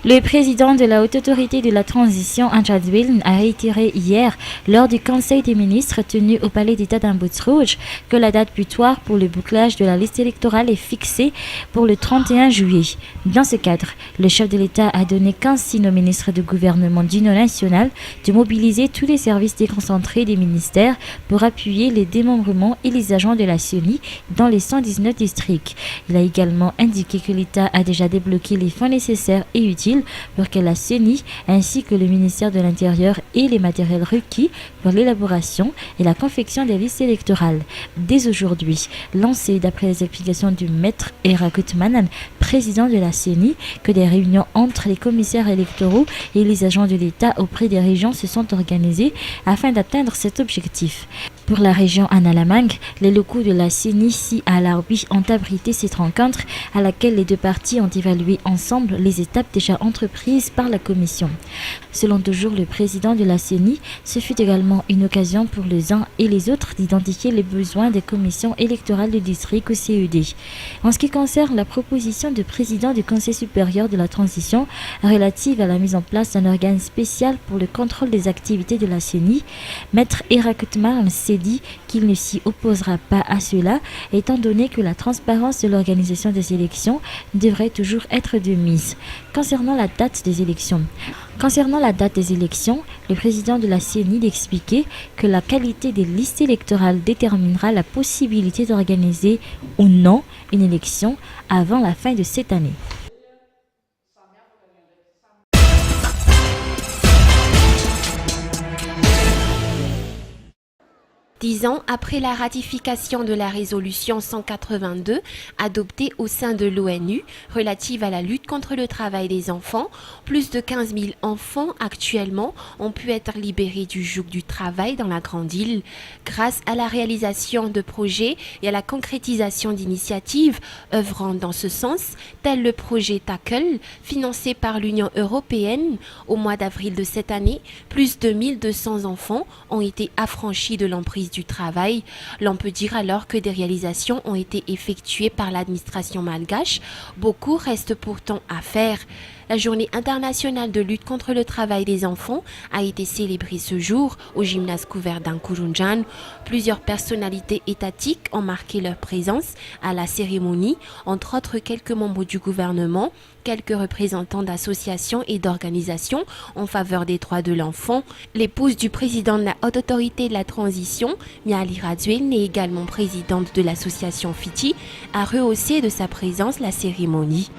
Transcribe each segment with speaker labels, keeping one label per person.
Speaker 1: Le président de la Haute Autorité de la Transition, Andrzej Wiln, a réitéré hier, lors du Conseil des ministres tenu au Palais d'État d'Ambutz-Rouge, que la date butoir pour le bouclage de la liste électorale est fixée pour le 31 juillet. Dans ce cadre, le chef de l'État a donné 15 signes au ministre du gouvernement d'Union nationale de mobiliser tous les services déconcentrés des ministères pour appuyer les démembrements et les agents de la CENI dans les 119 districts. Il a également indiqué que l'État a déjà débloqué les fonds nécessaires et utiles pour que la CENI ainsi que le ministère de l'Intérieur ait les matériels requis pour l'élaboration et la confection des listes électorales. Dès aujourd'hui, lancé d'après les explications du maître Era Gutmann, président de la CENI, que des réunions entre les commissaires électoraux et les agents de l'État auprès des régions se sont organisées afin d'atteindre cet objectif. Pour la région Analamang, les locaux de la CENI à Larbi ont abrité cette rencontre à laquelle les deux parties ont évalué ensemble les étapes déjà entreprises par la commission. Selon toujours le président de la CENI, ce fut également une occasion pour les uns et les autres d'identifier les besoins des commissions électorales du district au CED. En ce qui concerne la proposition du président du Conseil supérieur de la transition relative à la mise en place d'un organe spécial pour le contrôle des activités de la CENI, maître Era Gutmann s'est dit qu'il ne s'y opposera pas à cela, étant donné que la transparence de l'organisation des élections devrait toujours être de mise. Concernant la date des élections, le président de la CENI expliquait que la qualité des listes électorales déterminera la possibilité d'organiser ou non une élection avant la fin de cette année.
Speaker 2: 10 ans après la ratification de la résolution 182 adoptée au sein de l'ONU relative à la lutte contre le travail des enfants, plus de 15 000 enfants actuellement ont pu être libérés du joug du travail dans la Grande Île grâce à la réalisation de projets et à la concrétisation d'initiatives œuvrant dans ce sens, tel le projet Tackle financé par l'Union européenne. Au mois d'avril de cette année, plus de 1200 enfants ont été affranchis de l'emprise du travail. L'on peut dire alors que des réalisations ont été effectuées par l'administration malgache. Beaucoup reste pourtant à faire. La journée internationale de lutte contre le travail des enfants a été célébrée ce jour au gymnase couvert d'Ankurunjan. Plusieurs personnalités étatiques ont marqué leur présence à la cérémonie, entre autres quelques membres du gouvernement, quelques représentants d'associations et d'organisations en faveur des droits de l'enfant. L'épouse du président de la Haute Autorité de la Transition, Miali Raduel, est également présidente de l'association Fiti, a rehaussé de sa présence la cérémonie.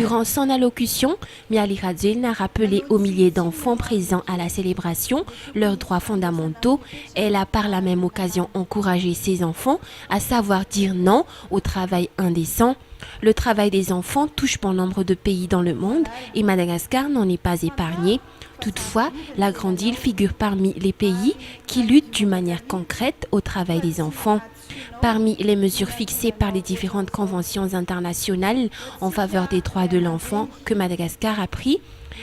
Speaker 2: Durant son allocution, Miali Raduel a rappelé aux milliers d'enfants présents à la célébration leurs droits fondamentaux. Elle a par la même occasion encouragé ses enfants à savoir dire non au travail indécent. Le travail des enfants touche bon nombre de pays dans le monde et Madagascar n'en est pas épargné. Toutefois, la Grande Île figure parmi les pays qui luttent d'une manière concrète au travail des enfants. Parmi les mesures fixées par les différentes conventions internationales en faveur des droits de l'enfant que Madagascar a pris,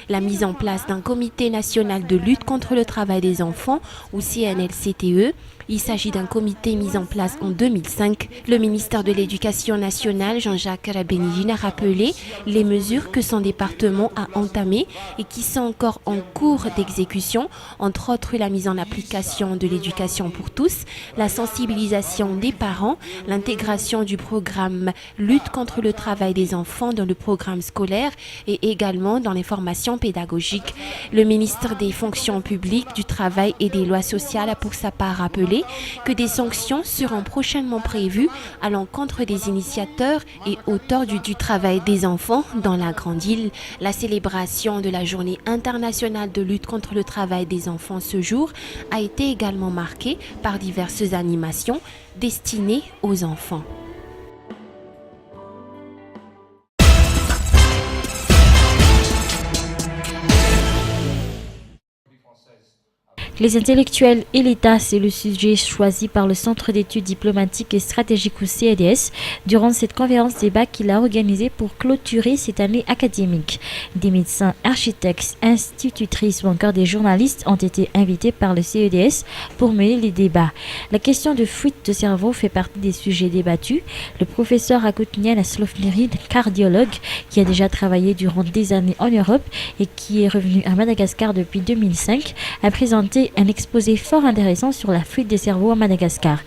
Speaker 2: la mise en place d'un comité national de lutte contre le travail des enfants ou CNLCTE. Il s'agit d'un comité mis en place en 2005. Le ministère de l'Éducation nationale, Jean-Jacques Rabenigine, a rappelé les mesures que son département a entamées et qui sont encore en cours d'exécution, entre autres la mise en application de l'éducation pour tous, la sensibilisation des parents, l'intégration du programme lutte contre le travail des enfants dans le programme scolaire et également dans les formations pédagogiques. Le ministre des Fonctions publiques, du Travail et des Lois sociales a pour sa part rappelé que des sanctions seront prochainement prévues à l'encontre des initiateurs et auteurs du travail des enfants dans la Grande Île. La célébration de la Journée internationale de lutte contre le travail des enfants ce jour a été également marquée par diverses animations destinées aux enfants.
Speaker 1: Les intellectuels et l'État, c'est le sujet choisi par le Centre d'études diplomatiques et stratégiques ou CEDS durant cette conférence débat qu'il a organisée pour clôturer cette année académique. Des médecins, architectes, institutrices ou encore des journalistes ont été invités par le CEDS pour mener les débats. La question de fuite de cerveau fait partie des sujets débattus. Le professeur Akoutnian Aslovneri, cardiologue qui a déjà travaillé durant des années en Europe et qui est revenu à Madagascar depuis 2005, a présenté un exposé fort intéressant sur la fuite des cerveaux à Madagascar.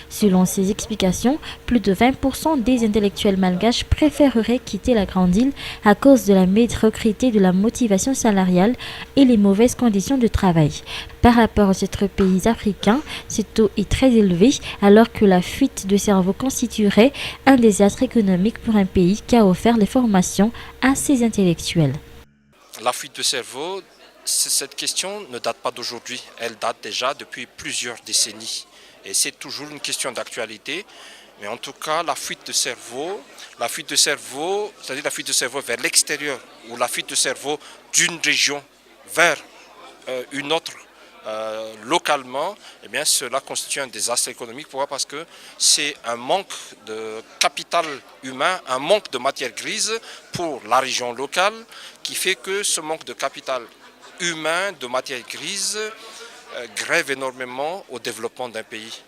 Speaker 1: Selon ses explications, plus de 20% des intellectuels malgaches préféreraient quitter la grande île à cause de la médiocrité de la motivation salariale et les mauvaises conditions de travail. Par rapport aux autres pays africains, ce taux est très élevé alors que la fuite de cerveau constituerait un désastre économique pour un pays qui a offert les formations à ses intellectuels.
Speaker 3: La fuite de cerveau, cette question ne date pas d'aujourd'hui, elle date déjà depuis plusieurs décennies. Et c'est toujours une question d'actualité. Mais en tout cas, la fuite de cerveau, c'est-à-dire la fuite de cerveau vers l'extérieur ou la fuite de cerveau d'une région vers une autre localement, eh bien, cela constitue un désastre économique. Pourquoi ? Parce que c'est un manque de capital humain, un manque de matière grise pour la région locale qui fait que ce manque de capital humain, de matière grise, grève énormément au développement d'un pays.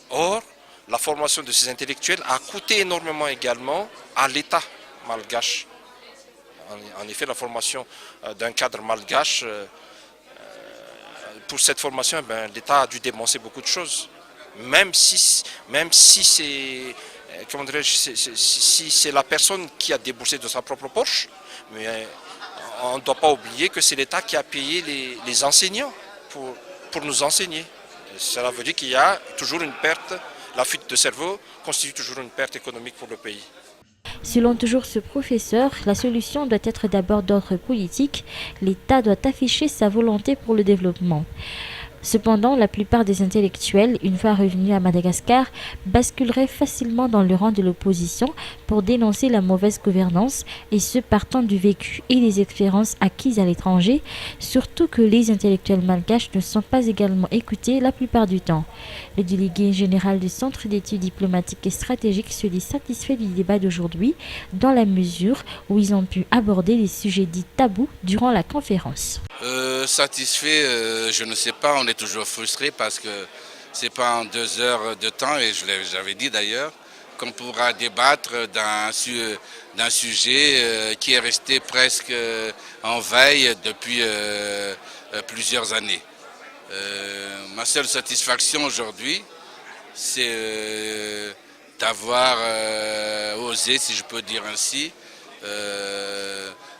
Speaker 3: Or, la formation de ces intellectuels a coûté énormément également à l'État malgache. En effet, la formation d'un cadre malgache, pour cette formation, l'État a dû dépenser beaucoup de choses. Même si c'est, si c'est la personne qui a déboursé de sa propre poche, mais on ne doit pas oublier que c'est l'État qui a payé les enseignants pour nous enseigner. Cela veut dire qu'il y a toujours une perte, la fuite de cerveau constitue toujours une perte économique pour le pays.
Speaker 1: Selon toujours ce professeur, la solution doit être d'abord d'ordre politique. L'État doit afficher sa volonté pour le développement. Cependant, la plupart des intellectuels, une fois revenus à Madagascar, basculeraient facilement dans le rang de l'opposition pour dénoncer la mauvaise gouvernance, et ce partant du vécu et des expériences acquises à l'étranger, surtout que les intellectuels malgaches ne sont pas également écoutés la plupart du temps. Le délégué général du Centre d'études diplomatiques et stratégiques se dit satisfait du débat d'aujourd'hui, dans la mesure où ils ont pu aborder les sujets dits tabous durant la conférence.
Speaker 4: Satisfait, je ne sais pas, on est toujours frustré parce que c'est pas en 2 heures de temps, et j'avais dit d'ailleurs, qu'on pourra débattre d'un sujet qui est resté presque en veille depuis plusieurs années. Ma seule satisfaction aujourd'hui, c'est d'avoir osé, si je peux dire ainsi,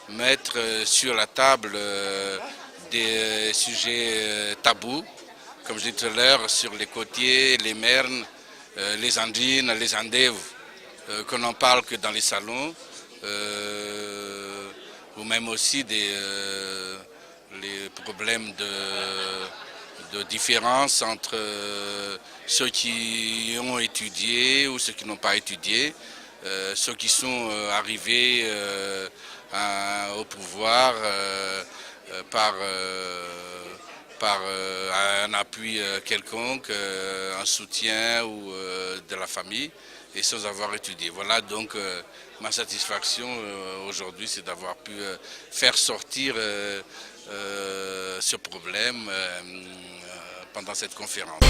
Speaker 4: mettre sur la table des sujets tabous, comme je disais tout à l'heure, sur les côtiers, les mernes, les andines, les andèves, qu'on n'en parle que dans les salons, ou même aussi les problèmes de différence entre ceux qui ont étudié ou ceux qui n'ont pas étudié, ceux qui sont arrivés au pouvoir par un appui quelconque, un soutien ou de la famille, et sans avoir étudié. Voilà donc ma satisfaction aujourd'hui, c'est d'avoir pu faire sortir ce problème pendant cette conférence.